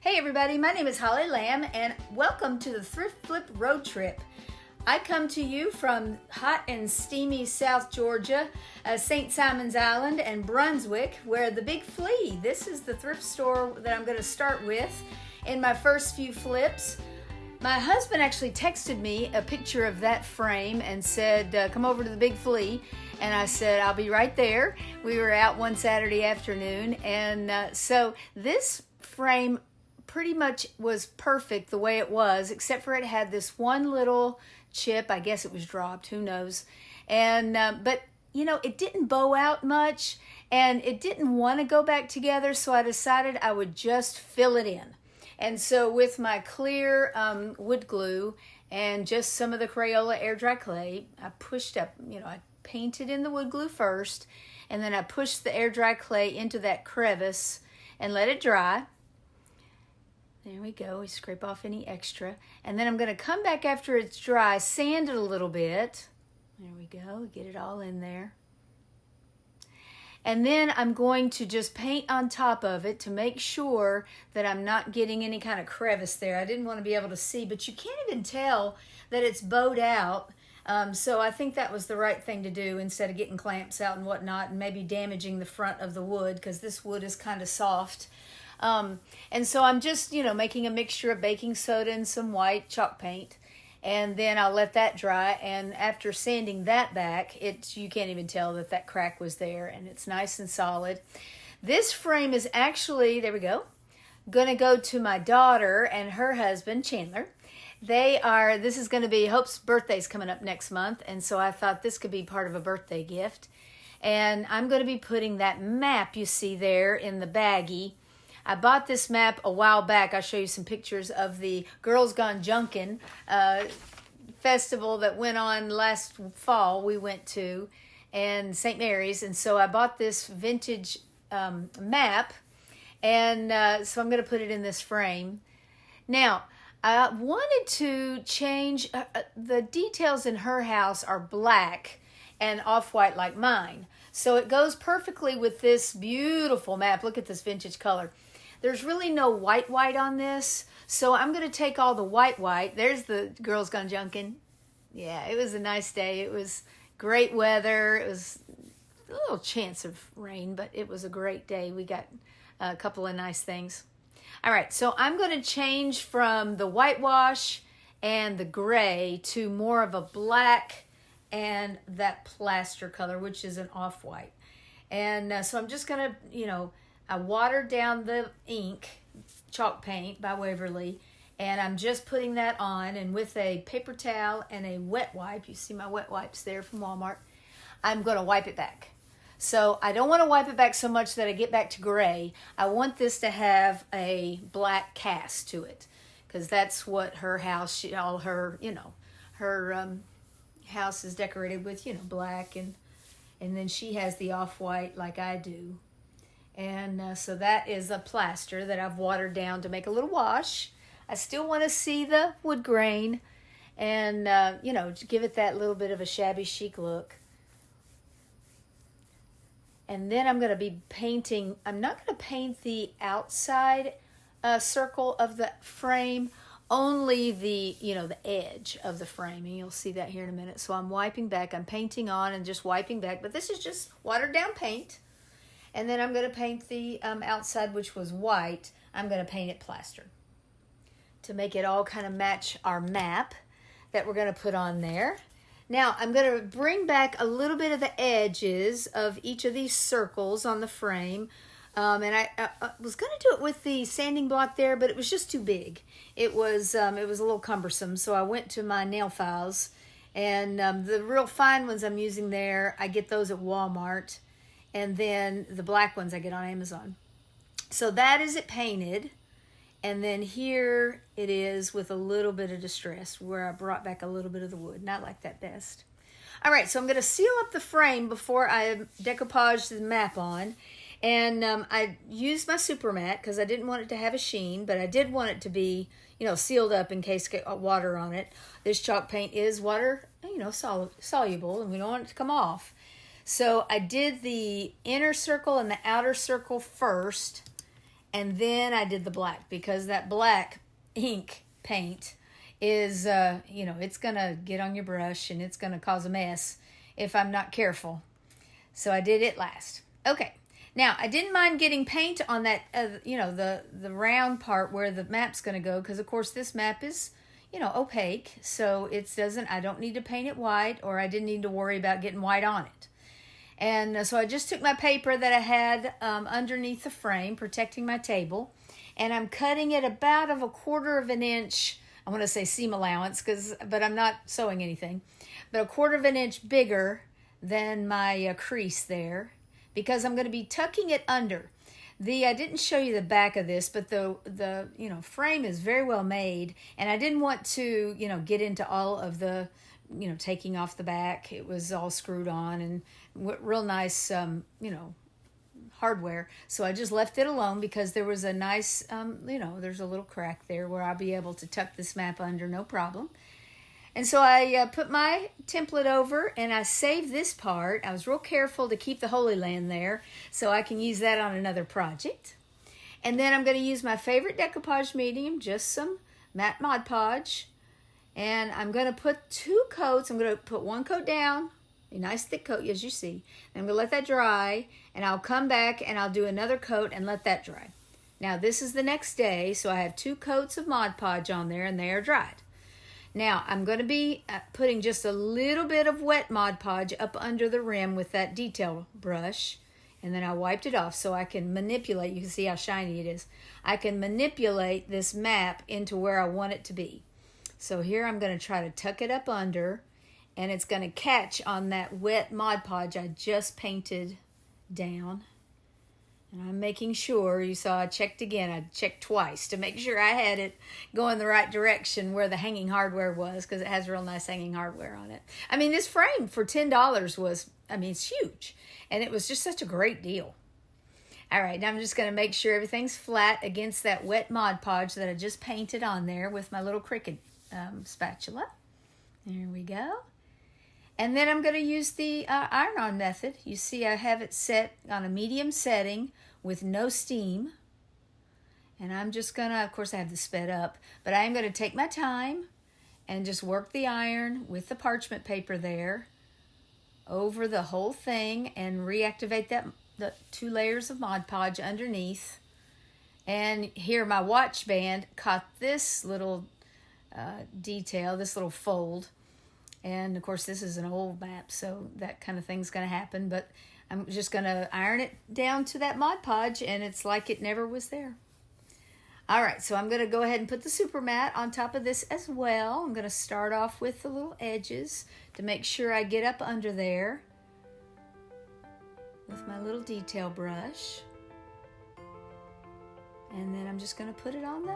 Hey everybody, my name is Holly Lamb and welcome to the Thrift Flip Road Trip. I come to you from hot and steamy South Georgia, St. Simon's Island and Brunswick, where the big flea. This is the thrift store that I'm going to start with in my first few flips. My husband actually texted me a picture of that frame and said, come over to the big flea. And I said, I'll be right there. We were out one Saturday afternoon. And so this frame pretty much was perfect the way it was, except for it had this one little chip. I guess it was dropped, who knows. And but you know, it didn't bow out much and it didn't want to go back together, so I decided I would just fill it in. And so with my clear wood glue and just some of the Crayola air dry clay, I pushed up, I painted in the wood glue first, and then I pushed the air dry clay into that crevice and let it dry. There we go, we scrape off any extra. And then I'm gonna come back after it's dry, sand it a little bit. There we go, get it all in there. And then I'm going to just paint on top of it to make sure that I'm not getting any kind of crevice there. I didn't want to be able to see, but you can't even tell that it's bowed out. So I think that was the right thing to do instead of getting clamps out and whatnot and maybe damaging the front of the wood, because this wood is kind of soft. And so I'm just, making a mixture of baking soda and some white chalk paint. And then I'll let that dry. And after sanding that back, you can't even tell that crack was there, and it's nice and solid. This frame is actually, there we go, going to go to my daughter and her husband, Chandler. This is going to be, Hope's birthday's coming up next month. And so I thought this could be part of a birthday gift. And I'm going to be putting that map you see there in the baggie. I bought this map a while back. I'll show you some pictures of the Girls Gone Junkin' festival that went on last fall. We went to, and St. Mary's, and so I bought this vintage map, and so I'm going to put it in this frame. Now, I wanted to change, the details in her house are black and off-white like mine. So it goes perfectly with this beautiful map. Look at this vintage color. There's really no white on this, so I'm going to take all the white. There's the Girls Gone Junkin'. Yeah, it was a nice day. It was great weather. It was a little chance of rain, but it was a great day. We got a couple of nice things. All right, so I'm going to change from the whitewash and the gray to more of a black and that plaster color, which is an off-white. And so I'm just going to, I watered down the ink, chalk paint by Waverly, and I'm just putting that on, and with a paper towel and a wet wipe, you see my wet wipes there from Walmart, I'm going to wipe it back. So I don't want to wipe it back so much that I get back to gray. I want this to have a black cast to it, because that's what her house, her house is decorated with, black, and then she has the off-white like I do. And so that is a plaster that I've watered down to make a little wash. I still want to see the wood grain and, give it that little bit of a shabby chic look. And then I'm going to be painting, I'm not going to paint the outside circle of the frame, only the edge of the frame. And you'll see that here in a minute. So I'm wiping back, I'm painting on and just wiping back. But this is just watered down paint. And then I'm going to paint the outside, which was white. I'm going to paint it plaster to make it all kind of match our map that we're going to put on there. Now, I'm going to bring back a little bit of the edges of each of these circles on the frame. And I was going to do it with the sanding block there, but it was just too big. It was a little cumbersome, so I went to my nail files. And the real fine ones I'm using there, I get those at Walmart. And then the black ones I get on Amazon. So that is it painted. And then here it is with a little bit of distress where I brought back a little bit of the wood. Not like that best. All right, so I'm going to seal up the frame before I decoupage the map on. And I used my super matte because I didn't want it to have a sheen, but I did want it to be, sealed up in case get water on it. This chalk paint is water, soluble, and we don't want it to come off. So I did the inner circle and the outer circle first, and then I did the black, because that black ink paint is, it's going to get on your brush and it's going to cause a mess if I'm not careful. So I did it last. Okay. Now, I didn't mind getting paint on that, the round part where the map's going to go, because, of course, this map is, opaque, so I don't need to paint it white, or I didn't need to worry about getting white on it. And so I just took my paper that I had underneath the frame, protecting my table, and I'm cutting it about of 1/4 of an inch. I want to say seam allowance, but I'm not sewing anything, but 1/4 of an inch bigger than my crease there, because I'm going to be tucking it under. I didn't show you the back of this, but the frame is very well made, and I didn't want to get into all of the taking off the back. It was all screwed on and real nice hardware, so I just left it alone, because there was a nice there's a little crack there where I'll be able to tuck this map under, no problem. And so I put my template over, and I saved this part. I was real careful to keep the Holy Land there, so I can use that on another project. And then I'm going to use my favorite decoupage medium, just some matte Mod Podge. And I'm going to put 2 coats. I'm going to put 1 coat down, a nice thick coat, as you see. And I'm going to let that dry, and I'll come back and I'll do another coat and let that dry. Now, this is the next day, so I have 2 coats of Mod Podge on there, and they are dried. Now, I'm going to be putting just a little bit of wet Mod Podge up under the rim with that detail brush, and then I wiped it off so I can manipulate. You can see how shiny it is. I can manipulate this map into where I want it to be. So here I'm going to try to tuck it up under, and it's going to catch on that wet Mod Podge I just painted down. And I'm making sure, you saw I checked again. I checked twice to make sure I had it going the right direction where the hanging hardware was, because it has real nice hanging hardware on it. I mean, this frame for $10 was, it's huge. And it was just such a great deal. All right, now I'm just going to make sure everything's flat against that wet Mod Podge that I just painted on there with my little Cricut spatula. There we go. And then I'm going to use the iron-on method. You see I have it set on a medium setting with no steam. And I'm just going to, of course I have this sped up, but I am going to take my time and just work the iron with the parchment paper there over the whole thing and reactivate the 2 layers of Mod Podge underneath. And here my watch band caught this little detail, this little fold. And, of course, this is an old map, so that kind of thing's going to happen. But I'm just going to iron it down to that Mod Podge, and it's like it never was there. All right, so I'm going to go ahead and put the super mat on top of this as well. I'm going to start off with the little edges to make sure I get up under there with my little detail brush. And then I'm just going to put it on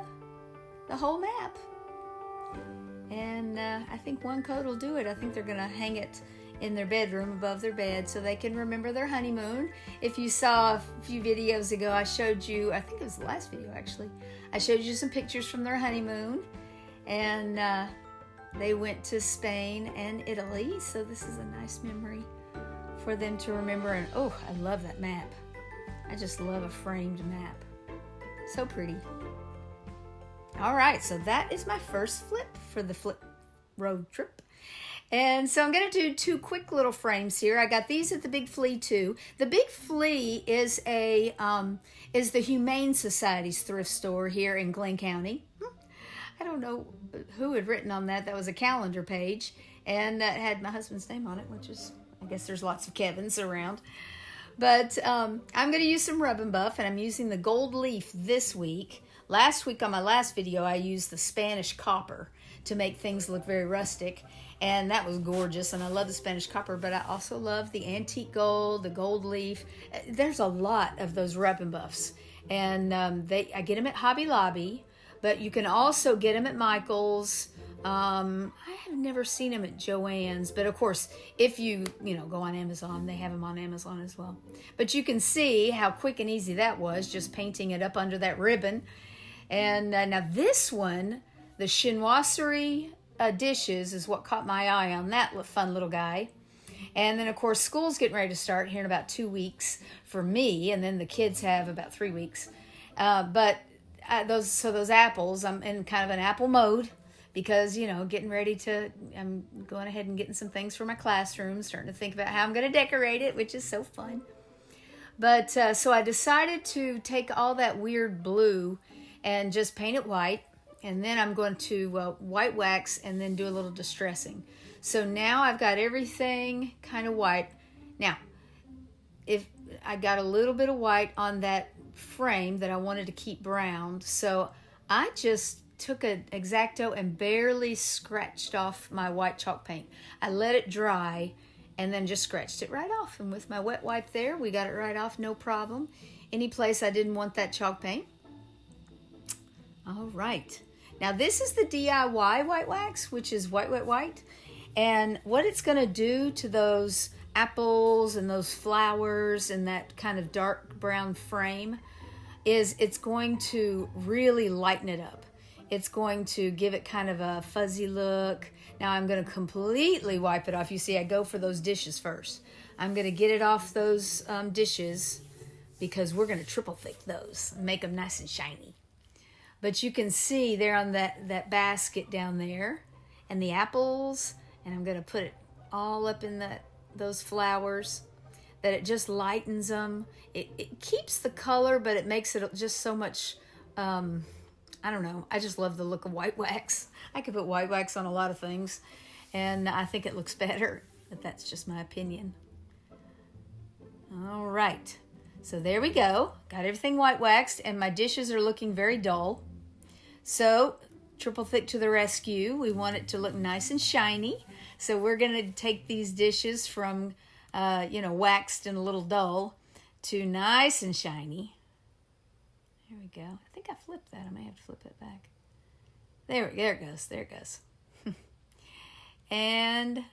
the whole map. And I think 1 coat will do it. I think they're going to hang it in their bedroom above their bed so they can remember their honeymoon. If you saw a few videos ago, I showed you, I think it was the last video actually, I showed you some pictures from their honeymoon. And they went to Spain and Italy, so this is a nice memory for them to remember. And oh, I love that map. I just love a framed map. So pretty. All right, so that is my first flip for the flip road trip. And so I'm going to do 2 quick little frames here. I got these at the Big Flea too. The Big Flea is the Humane Society's thrift store here in Glenn County. I don't know who had written on that. That was a calendar page, and that had my husband's name on it, which is, I guess there's lots of Kevins around. But I'm going to use some Rub and Buff, and I'm using the gold leaf this week. Last week on my last video, I used the Spanish copper to make things look very rustic, and that was gorgeous, and I love the Spanish copper, but I also love the antique gold, the gold leaf. There's a lot of those Rub and Buffs, and I get them at Hobby Lobby, but you can also get them at Michael's. I have never seen them at Joann's, but of course, if you go on Amazon, they have them on Amazon as well. But you can see how quick and easy that was, just painting it up under that ribbon. And now this one, the chinoiserie dishes, is what caught my eye on that fun little guy. And then, of course, school's getting ready to start here in about 2 weeks for me, and then the kids have about 3 weeks. But those apples, I'm in kind of an apple mode because, getting ready I'm going ahead and getting some things for my classroom, starting to think about how I'm going to decorate it, which is so fun. But so I decided to take all that weird blue and just paint it white. And then I'm going to white wax and then do a little distressing. So now I've got everything kind of white. Now, if I got a little bit of white on that frame that I wanted to keep brown, so I just took an X-Acto and barely scratched off my white chalk paint. I let it dry and then just scratched it right off. And with my wet wipe there, we got it right off, no problem. Any place I didn't want that chalk paint. All right. Now this is the DIY white wax, which is white, wet, white. And what it's going to do to those apples and those flowers and that kind of dark brown frame is it's going to really lighten it up. It's going to give it kind of a fuzzy look. Now I'm going to completely wipe it off. You see, I go for those dishes first. I'm going to get it off those dishes because we're going to triple thick those and make them nice and shiny. But you can see there on that basket down there and the apples, and I'm going to put it all up in those flowers, that it just lightens them. It keeps the color, but it makes it just so much, I don't know. I just love the look of white wax. I could put white wax on a lot of things, and I think it looks better, but that's just my opinion. All right. So there we go. Got everything white waxed, and my dishes are looking very dull. So triple thick to the rescue. We want it to look nice and shiny. So we're going to take these dishes from, waxed and a little dull to nice and shiny. There we go. I think I flipped that. I may have to flip it back. There it goes. There it goes. And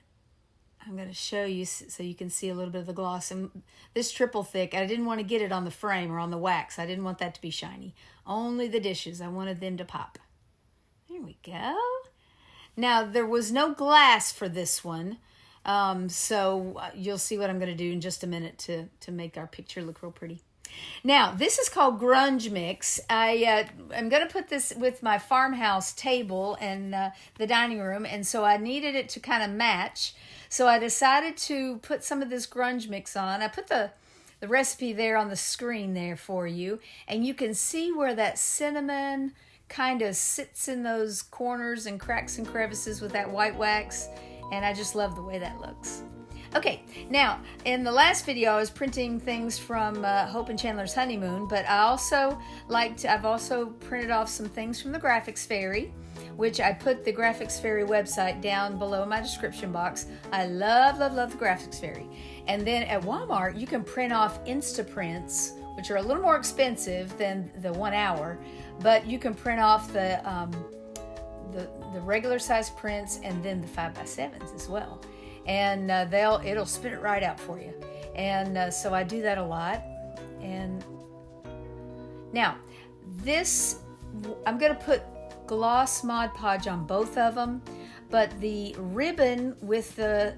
I'm going to show you so you can see a little bit of the gloss. And this triple thick, I didn't want to get it on the frame or on the wax. I didn't want that to be shiny. Only the dishes. I wanted them to pop. There we go. Now, there was no glass for this one. So you'll see what I'm going to do in just a minute to make our picture look real pretty. Now, this is called Grunge Mix. I'm going to put this with my farmhouse table and the dining room, and so I needed it to kind of match. So I decided to put some of this Grunge Mix on. I put the recipe there on the screen there for you, and you can see where that cinnamon kind of sits in those corners and cracks and crevices with that white wax, and I just love the way that looks. Okay, now, in the last video, I was printing things from Hope and Chandler's honeymoon, but I've also printed off some things from the Graphics Fairy, which I put the Graphics Fairy website down below in my description box. I love, love, love the Graphics Fairy. And then at Walmart, you can print off Instaprints, which are a little more expensive than the 1 hour, but you can print off the regular size prints and then the 5x7s as well. And it'll spit it right out for you. And so I do that a lot. And now this, I'm going to put gloss Mod Podge on both of them, but the ribbon with the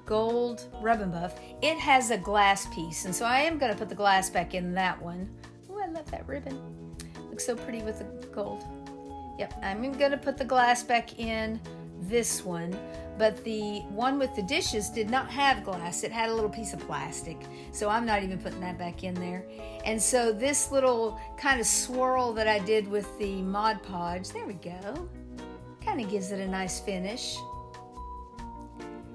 gold ribbon buff, it has a glass piece, and so I am going to put the glass back in that one. Oh, I love that ribbon. Looks so pretty with the gold. Yep, I'm going to put the glass back in this one, but the one with the dishes did not have glass. It had a little piece of plastic, so I'm not even putting that back in there. And so this little kind of swirl that I did with the Mod Podge, there we go, kind of gives it a nice finish.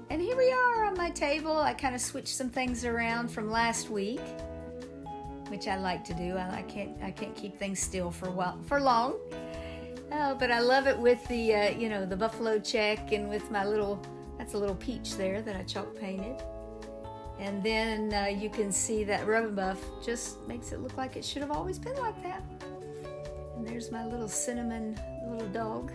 And here we are on my table. I kind of switched some things around from last week, which I like to do. I can't keep things still for long. Oh, but I love it with the the buffalo check, and with my that's a little peach there that I chalk painted. And then you can see that rubber buff just makes it look like it should have always been like that. And there's my little cinnamon little dog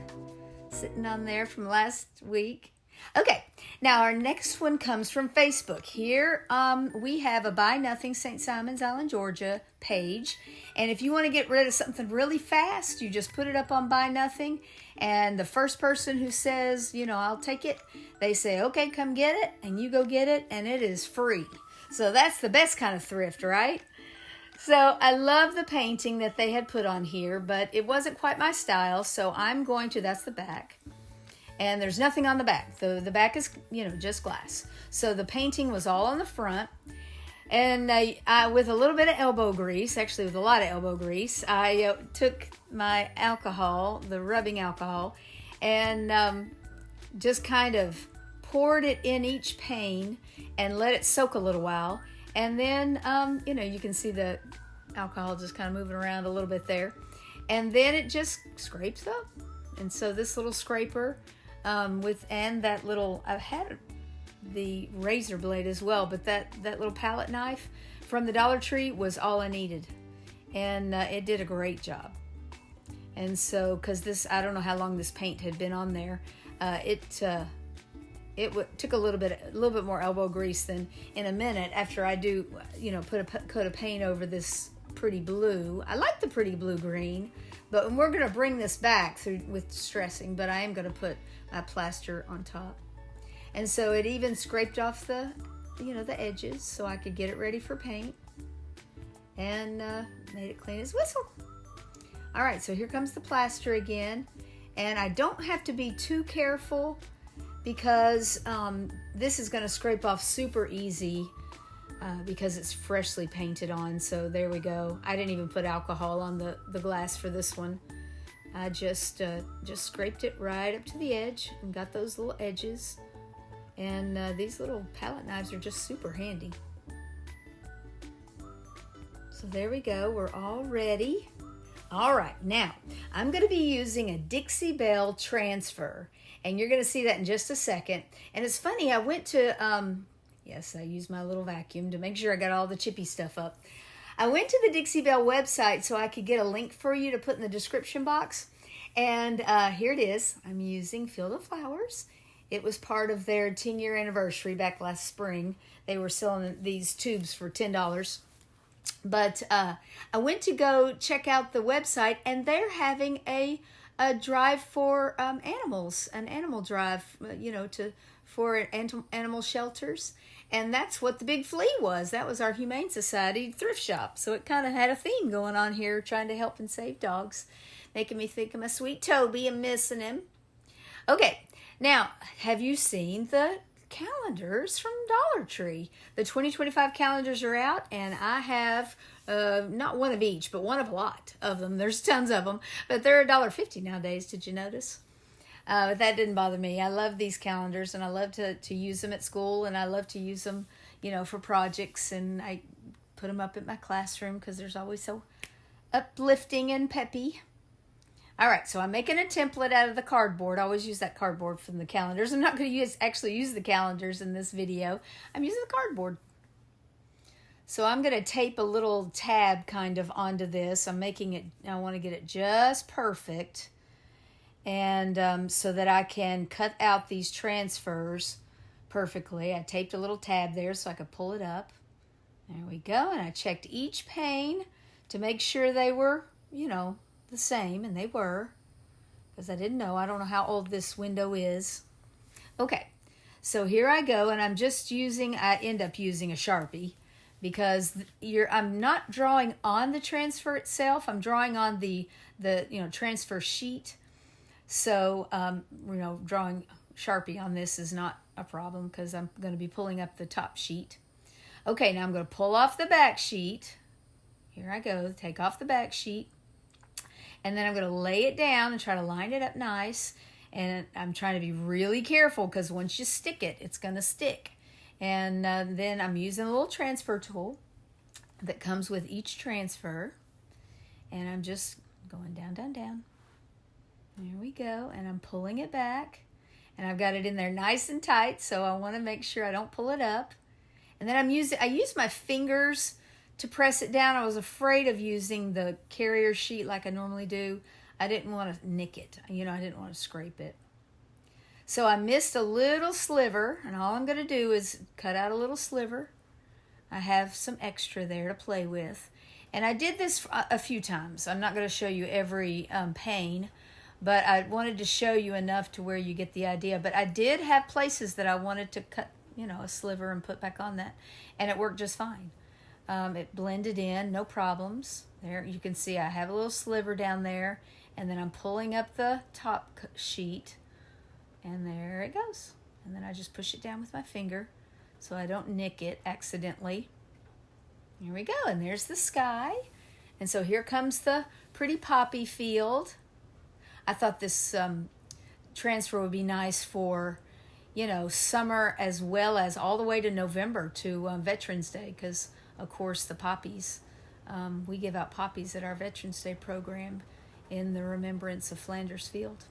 sitting on there from last week. Okay, now our next one comes from Facebook. Here we have a Buy Nothing St. Simons Island, Georgia page. And if you want to get rid of something really fast, you just put it up on Buy Nothing. And the first person who says, I'll take it, they say, okay, come get it. And you go get it, and it is free. So that's the best kind of thrift, right? So I love the painting that they had put on here, but it wasn't quite my style. So I'm going to, that's the back. And there's nothing on the back. The back is, just glass. So the painting was all on the front. And I, with a little bit of elbow grease, actually with a lot of elbow grease, I took my alcohol, the rubbing alcohol, and just kind of poured it in each pane and let it soak a little while. And then, you can see the alcohol just kind of moving around a little bit there. And then it just scrapes up. And so this little scraper and that little, I've had the razor blade as well, but that little palette knife from the Dollar Tree was all I needed. And it did a great job. And so, because this, I don't know how long this paint had been on there, it took a little bit more elbow grease than in a minute after I do, put a coat of paint over this pretty blue. I like the pretty blue green, but we're going to bring this back with distressing, but I am going to put my plaster on top. And so it even scraped off the edges so I could get it ready for paint, and made it clean as whistle. All right, so here comes the plaster again, and I don't have to be too careful because this is going to scrape off super easy because it's freshly painted on. So there we go. I didn't even put alcohol on the glass for this one. I just scraped it right up to the edge and got those little edges. And these little palette knives are just super handy. So there we go. We're all ready. All right, now I'm going to be using a Dixie Belle transfer. And you're going to see that in just a second. And it's funny, I went to, yes, I used my little vacuum to make sure I got all the chippy stuff up. I went to the Dixie Belle website so I could get a link for you to put in the description box. And here it is. I'm using Field of Flowers. It was part of their 10-year anniversary back last spring. They were selling these tubes for $10. But I went to go check out the website, and they're having a drive for animals, an animal drive, for animal shelters. And that's what the big flea was. That was our Humane Society thrift shop. So it kind of had a theme going on here, trying to help and save dogs, making me think of my sweet Toby and missing him. Okay, now, have you seen the calendars from Dollar Tree? The 2025 calendars are out, and I have not one of each, but one of a lot of them. There's tons of them, but they're $1.50 nowadays. Did you notice? But that didn't bother me. I love these calendars, and I love to use them at school, and I love to use them, for projects, and I put them up at my classroom because there's always so uplifting and peppy. All right, so I'm making a template out of the cardboard. I always use that cardboard from the calendars. I'm not going to actually use the calendars in this video. I'm using the cardboard. So I'm going to tape a little tab kind of onto this. I want to get it just perfect. And so that I can cut out these transfers perfectly. I taped a little tab there so I could pull it up. There we go. And I checked each pane to make sure they were, the same, and they were, because I don't know how old this window is. Okay, so here I go, and I end up using a Sharpie because I'm not drawing on the transfer itself. I'm drawing on the transfer sheet. So drawing Sharpie on this is not a problem because I'm going to be pulling up the top sheet. Okay, now I'm going to pull off the back sheet. Here I go, take off the back sheet. And then I'm going to lay it down and try to line it up nice. And I'm trying to be really careful because once you stick it, it's going to stick. And then I'm using a little transfer tool that comes with each transfer. And I'm just going down, down, down. There we go. And I'm pulling it back. And I've got it in there nice and tight, so I want to make sure I don't pull it up. And then I use my fingers to press it down. I was afraid of using the carrier sheet like I normally do. I didn't want to nick it. I didn't want to scrape it. So I missed a little sliver, and all I'm going to do is cut out a little sliver. I have some extra there to play with. And I did this a few times. I'm not going to show you every pane, but I wanted to show you enough to where you get the idea. But I did have places that I wanted to cut, a sliver and put back on that, and it worked just fine. It blended in, no problems. There, you can see I have a little sliver down there, and then I'm pulling up the top sheet, and there it goes. And then I just push it down with my finger so I don't nick it accidentally. Here we go, and there's the sky. And so here comes the pretty poppy field. I thought this transfer would be nice for, you know, summer as well as all the way to November to Veterans Day, because, of course, the poppies, we give out poppies at our Veterans Day program in the remembrance of Flanders Field.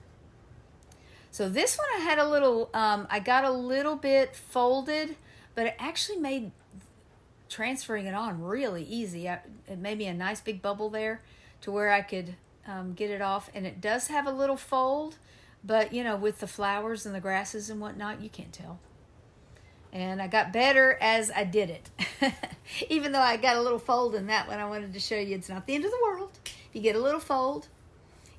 So this one I had a little, I got a little bit folded, but it actually made transferring it on really easy. It made me a nice big bubble there to where I could get it off. And it does have a little fold, but you know, with the flowers and the grasses and whatnot, you can't tell. And I got better as I did it. Even though I got a little fold in that one, I wanted to show you it's not the end of the world. You get a little fold.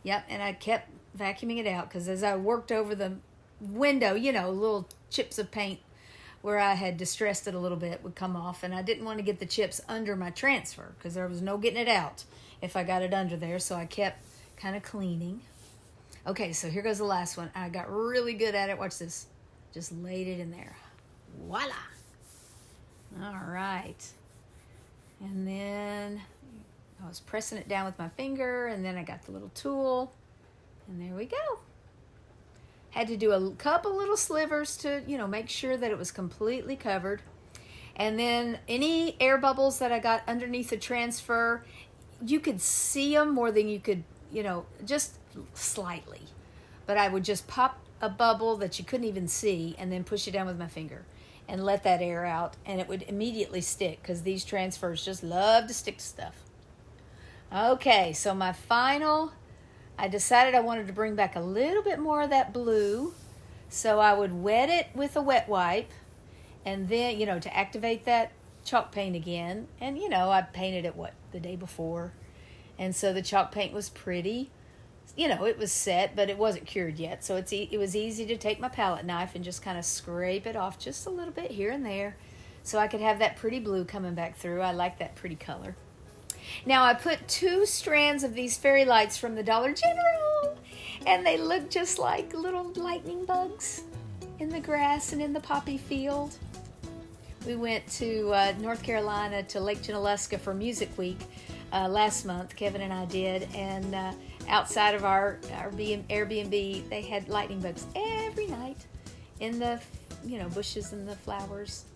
Yep, and I kept vacuuming it out because as I worked over the window, you know, little chips of paint where I had distressed it a little bit would come off, and I didn't want to get the chips under my transfer because there was no getting it out if I got it under there, so I kept kind of cleaning. Okay, so here goes the last one. I got really good at it. Watch this. Just laid it in there. Voila. All right. And then I was pressing it down with my finger, and then I got the little tool, and there we go. Had to do a couple little slivers to, you know, make sure that it was completely covered. And then any air bubbles that I got underneath the transfer, you could see them more than you could, you know, just slightly. But I would just pop a bubble that you couldn't even see and then push it down with my finger and let that air out, and it would immediately stick because these transfers just love to stick to stuff. Okay, so my final, I decided I wanted to bring back a little bit more of that blue, so I would wet it with a wet wipe, and then, you know, to activate that chalk paint again. And, you know, I painted it, the day before, and so the chalk paint was pretty. You know, it was set, but it wasn't cured yet, so it was easy to take my palette knife and just kind of scrape it off just a little bit here and there so I could have that pretty blue coming back through. I like that pretty color. Now, I put 2 strands of these fairy lights from the Dollar General, and they look just like little lightning bugs in the grass and in the poppy field. We went to North Carolina to Lake Junaluska for Music Week last month. Kevin and I did, and outside of our Airbnb, they had lightning bugs every night in the, you know, bushes and the flowers.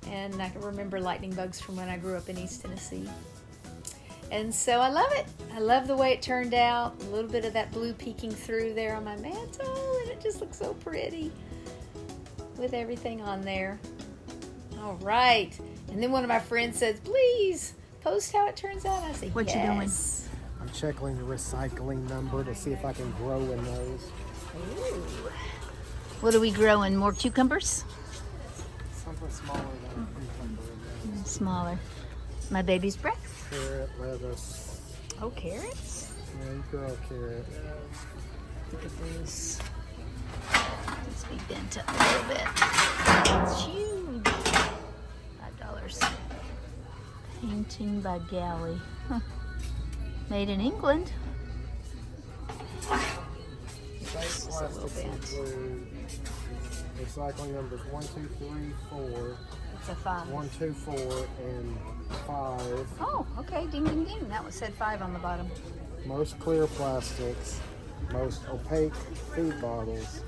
And I can remember lightning bugs from when I grew up in East Tennessee. And so I love it. I love the way it turned out. A little bit of that blue peeking through there on my mantle, and it just looks so pretty with everything on there. All right. And then one of my friends says, please post how it turns out. I say, what yes. you doing? I'm checking the recycling number to see if I can grow in those. Ooh. What are we growing? More cucumbers? Something smaller than a cucumber. Smaller. My baby's breath. Carrot, lettuce. Oh, carrots? Yeah, you grow carrot. Look at this. Let's be bent up a little bit. It's huge. $5. Painting by Galley. Huh. Made in England. This is a little bent. Recycling numbers 1, 2, 3, 4. It's a 5. 1, 2, 4, and 5. Oh, okay. Ding, ding, ding. That was said 5 on the bottom. Most clear plastics. Most opaque food bottles.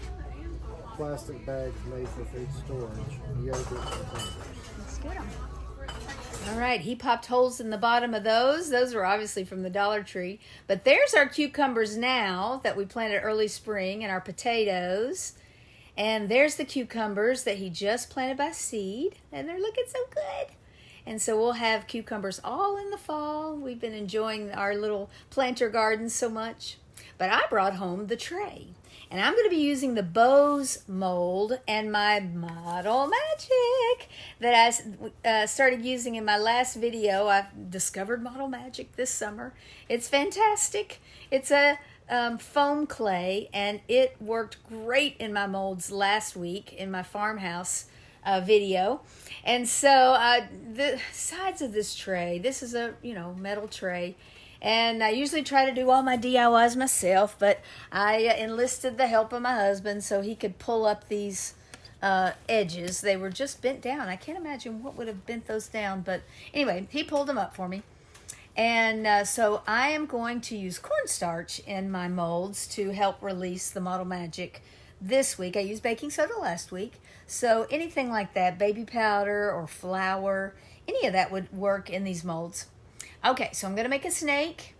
Plastic bags made for food storage. Yogurt containers. Let's get them. All right, he popped holes in the bottom of those. Those were obviously from the Dollar Tree. But there's our cucumbers now that we planted early spring, and our potatoes. And there's the cucumbers that he just planted by seed, and they're looking so good. And so we'll have cucumbers all in the fall. We've been enjoying our little planter gardens so much. But I brought home the tray. And I'm going to be using the Bose mold and my Model Magic that I started using in my last video. I've discovered Model Magic this summer. It's fantastic. It's a foam clay, and it worked great in my molds last week in my farmhouse video. And so the sides of this tray, this is a, metal tray. And I usually try to do all my DIYs myself, but I enlisted the help of my husband so he could pull up these edges. They were just bent down. I can't imagine what would have bent those down, but anyway, he pulled them up for me. And so I am going to use cornstarch in my molds to help release the Model Magic this week. I used baking soda last week, so anything like that, baby powder or flour, any of that would work in these molds. Okay, so I'm going to make a snake,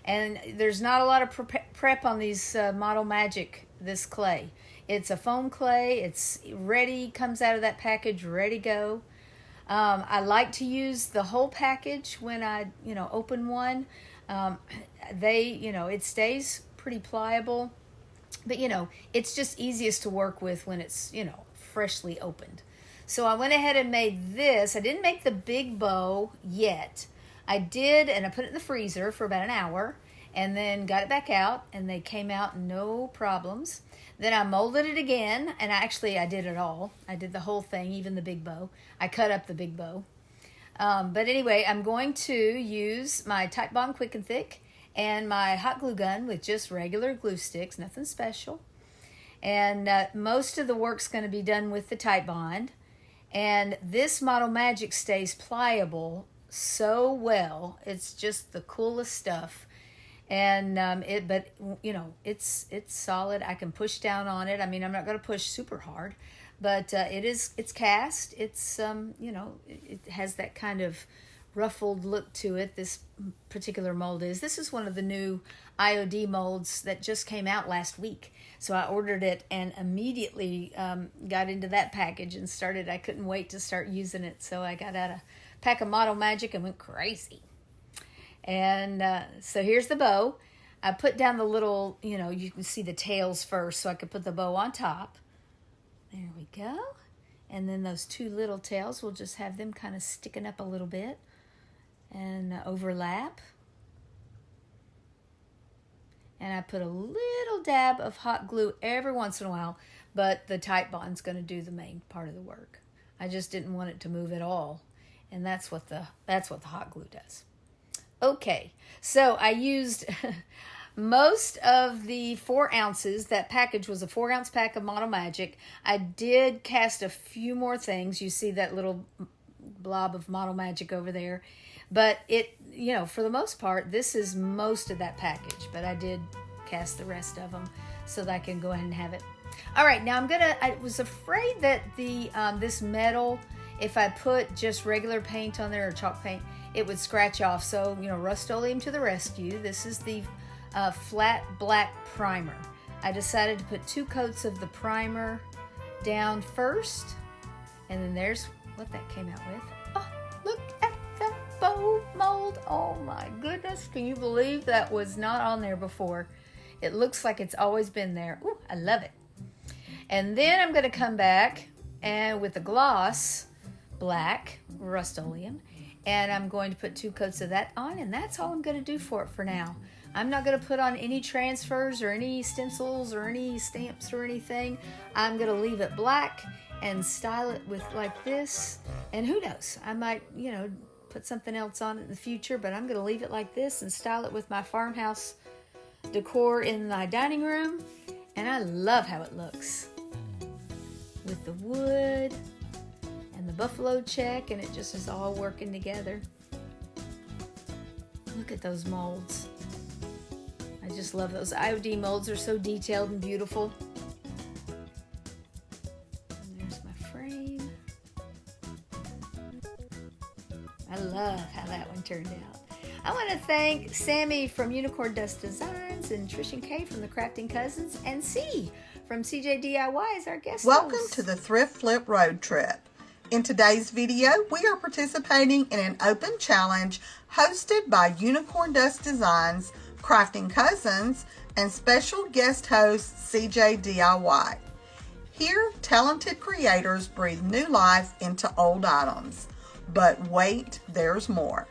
and there's not a lot of prep on these Model Magic, this clay. It's a foam clay. It's ready, comes out of that package, ready to go. I like to use the whole package when I, open one. It stays pretty pliable, but, it's just easiest to work with when it's, freshly opened. So I went ahead and made this. I didn't make the big bow yet. I did, and I put it in the freezer for about an hour, and then got it back out, and they came out no problems. Then I molded it again, and I did it all. I did the whole thing, even the big bow. I cut up the big bow. But anyway, I'm going to use my Tite Bond Quick and Thick and my hot glue gun with just regular glue sticks, nothing special. And most of the work's going to be done with the Tite Bond. And this Model Magic stays pliable so well. It's just the coolest stuff. And it's solid. I can push down on it. I mean, I'm not going to push super hard, but it's cast. It's it has that kind of ruffled look to it. This particular mold is. This is one of the new IOD molds that just came out last week. So I ordered it and immediately got into that package and started. I couldn't wait to start using it. So I got out a pack of Model Magic and went crazy. And so here's the bow. I put down the little, you can see the tails first, so I could put the bow on top. There we go. And then those two little tails, we'll just have them kind of sticking up a little bit and overlap. And I put a little dab of hot glue every once in a while, but the Tite Bond's going to do the main part of the work. I just didn't want it to move at all, and that's what the hot glue does. Okay, so I used most of the 4 ounces. That package was a 4-ounce pack of Model Magic. I did cast a few more things. You see that little blob of Model Magic over there. But it, for the most part, this is most of that package. But I did cast the rest of them so that I can go ahead and have it. All right, now I was afraid that this metal, if I put just regular paint on there or chalk paint, it would scratch off. So, Rust-Oleum to the rescue. This is the flat black primer. I decided to put 2 coats of the primer down first. And then there's what that came out with. Oh, look at the bow mold. Oh my goodness. Can you believe that was not on there before? It looks like it's always been there. Ooh, I love it. And then I'm going to come back and with the gloss black Rust-Oleum. And I'm going to put 2 coats of that on, and that's all I'm going to do for it for now. I'm not going to put on any transfers or any stencils or any stamps or anything. I'm going to leave it black and style it with like this. And who knows, I might, put something else on it in the future, but I'm going to leave it like this and style it with my farmhouse decor in my dining room. And I love how it looks with the wood and the buffalo check, and it just is all working together. Look at those molds. I just love those IOD molds. They're so detailed and beautiful. And there's my frame. I love how that one turned out. I want to thank Sammie from Unicorn Dust Designs and Trish and Kay from the Crafting Cousins and Cee from Cee J DIY as our guest Welcome host. to the Thrift Flip Road Trip. In today's video, we are participating in an open challenge hosted by Unicorn Dust Designs, Crafting Cousins, and special guest host Cee J DIY. Here, talented creators breathe new life into old items. But wait, there's more.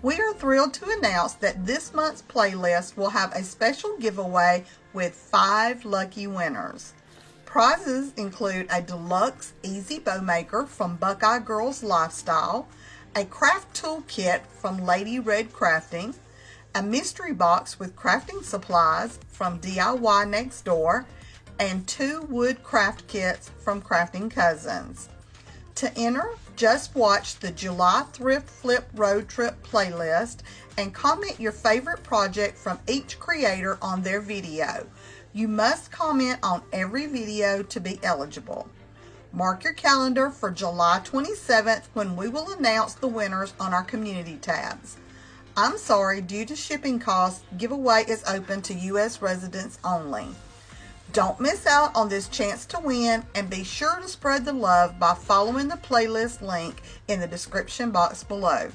We are thrilled to announce that this month's playlist will have a special giveaway with 5 lucky winners. prizes include a deluxe easy bow maker from Buckeye Girls Lifestyle, a craft tool kit from Lady Red Crafting, a mystery box with crafting supplies from DIY Next Door, and 2 wood craft kits from Crafting Cousins. To enter, just watch the July Thrift Flip Road Trip playlist and comment your favorite project from each creator on their video. You must comment on every video to be eligible. Mark your calendar for July 27th when we will announce the winners on our community tabs. I'm sorry, due to shipping costs, giveaway is open to U.S. residents only. Don't miss out on this chance to win, and be sure to spread the love by following the playlist link in the description box below.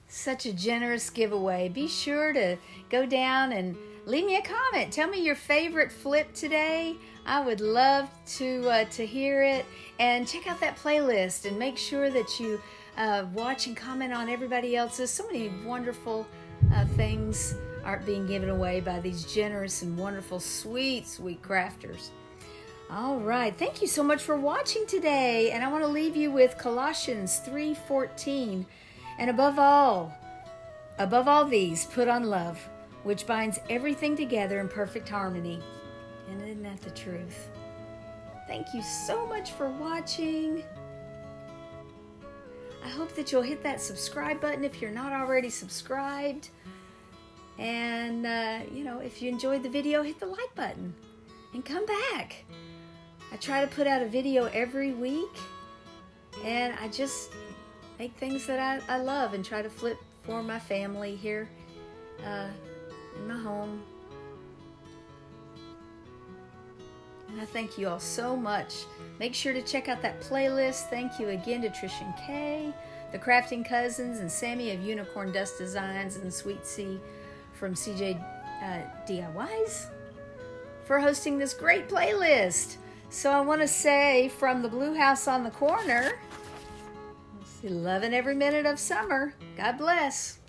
Such a generous giveaway. Be sure to go down and leave me a comment. Tell me your favorite flip today. I would love to hear it. And check out that playlist and make sure that you watch and comment on everybody else's. So many wonderful things are being given away by these generous and wonderful, sweet, sweet crafters. All right. Thank you so much for watching today. And I want to leave you with Colossians 3:14. And above all these, put on love, which binds everything together in perfect harmony. And isn't that the truth? Thank you so much for watching. I hope that you'll hit that subscribe button if you're not already subscribed. And, if you enjoyed the video, hit the like button and come back. I try to put out a video every week, and I just make things that I love and try to flip for my family here in my home. And I thank you all so much. Make sure to check out that playlist. Thank you again to Trish and Kay, the Crafting Cousins, and Sammie of Unicorn Dust Designs, and Sweet Cee from Cee J DIYs for hosting this great playlist. So I want to say from the Blue House on the Corner, loving every minute of summer. God bless.